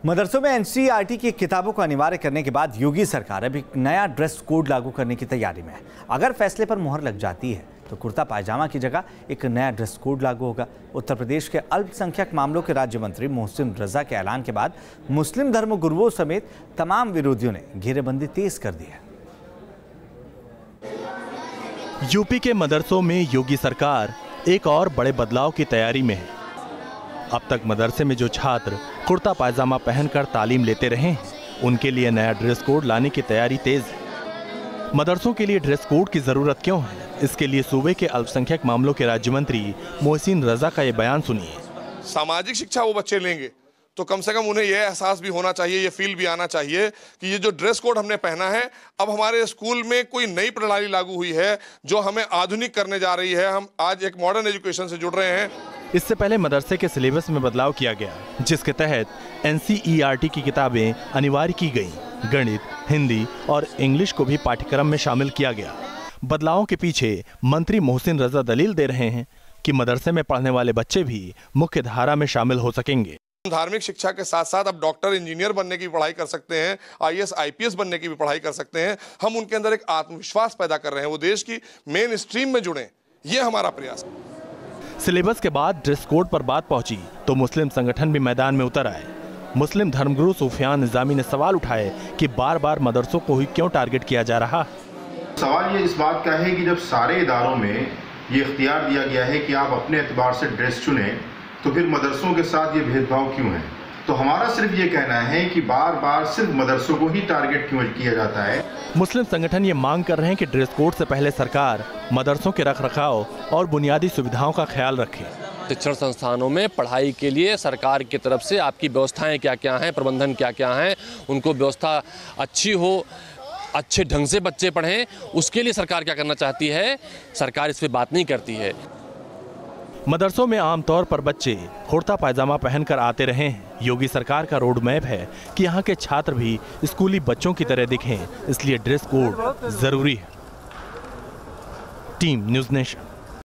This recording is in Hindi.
मदरसों में एनसीईआरटी की किताबों को अनिवार्य करने के बाद योगी सरकार अब एक नया ड्रेस कोड लागू करने की तैयारी में है। अगर फैसले पर मुहर लग जाती है तो कुर्ता पायजामा की जगह एक नया ड्रेस कोड लागू होगा। उत्तर प्रदेश के अल्पसंख्यक मामलों के राज्य मंत्री मोहसिन रजा के ऐलान के बाद मुस्लिम धर्म गुरुओं समेत तमाम विरोधियों ने घेरेबंदी तेज कर दी है। यूपी के मदरसों में योगी सरकार एक और बड़े बदलाव की तैयारी में है। अब तक मदरसे में जो छात्र कुर्ता पायजामा पहनकर तालीम लेते रहे हैं, उनके लिए नया ड्रेस कोड लाने की तैयारी तेज है। मदरसों के लिए ड्रेस कोड की जरूरत क्यों है, इसके लिए सूबे के अल्पसंख्यक मामलों के राज्य मंत्री मोहसिन रजा का ये बयान सुनिए। सामाजिक शिक्षा वो बच्चे लेंगे तो कम से कम उन्हें यह एहसास भी होना चाहिए, ये फील भी आना चाहिए कि ये जो ड्रेस कोड हमने पहना है, अब हमारे स्कूल में कोई नई प्रणाली लागू हुई है जो हमें आधुनिक करने जा रही है। हम आज एक मॉडर्न एजुकेशन से जुड़ रहे हैं। इससे पहले मदरसे के सिलेबस में बदलाव किया गया, जिसके तहत एनसीईआरटी की किताबें अनिवार्य की गईं। गणित, हिंदी और इंग्लिश को भी पाठ्यक्रम में शामिल किया गया। बदलावों के पीछे मंत्री मोहसिन रजा दलील दे रहे हैं कि मदरसे में पढ़ने वाले बच्चे भी मुख्य धारा में शामिल हो सकेंगे। धार्मिक शिक्षा के साथ साथ अब डॉक्टर, इंजीनियर बनने की पढ़ाई कर सकते हैं, आईएएस, आईपीएस बनने की भी पढ़ाई कर सकते हैं। हम उनके अंदर एक आत्मविश्वास पैदा कर रहे हैं, वो देश की मेन स्ट्रीम में जुड़े, ये हमारा प्रयास है। सिलेबस के बाद ड्रेस कोड पर बात पहुंची तो मुस्लिम संगठन भी मैदान में उतर आए। मुस्लिम धर्मगुरु सुफियान निजामी ने सवाल उठाए कि बार बार मदरसों को ही क्यों टारगेट किया जा रहा। सवाल ये इस बात का है कि जब सारे इदारों में ये इख्तियार दिया गया है कि आप अपने एतबार से ड्रेस चुनें, तो फिर मदरसों के साथ ये भेदभाव क्यों है? तो हमारा सिर्फ ये कहना है कि बार बार सिर्फ मदरसों को ही टारगेट क्यों किया जाता है। मुस्लिम संगठन ये मांग कर रहे हैं कि ड्रेस कोड से पहले सरकार मदरसों के रखरखाव और बुनियादी सुविधाओं का ख्याल रखे। शिक्षण संस्थानों में पढ़ाई के लिए सरकार की तरफ से आपकी व्यवस्थाएं क्या क्या हैं, प्रबंधन क्या क्या हैं, उनको व्यवस्था अच्छी हो, अच्छे ढंग से बच्चे पढ़ें, उसके लिए सरकार क्या करना चाहती है, सरकार इस पर बात नहीं करती है। मदरसों में आमतौर पर बच्चे कुर्ता पायजामा पहनकर आते रहे हैं। योगी सरकार का रोड मैप है कि यहाँ के छात्र भी स्कूली बच्चों की तरह दिखें, इसलिए ड्रेस कोड जरूरी है। Team news nation.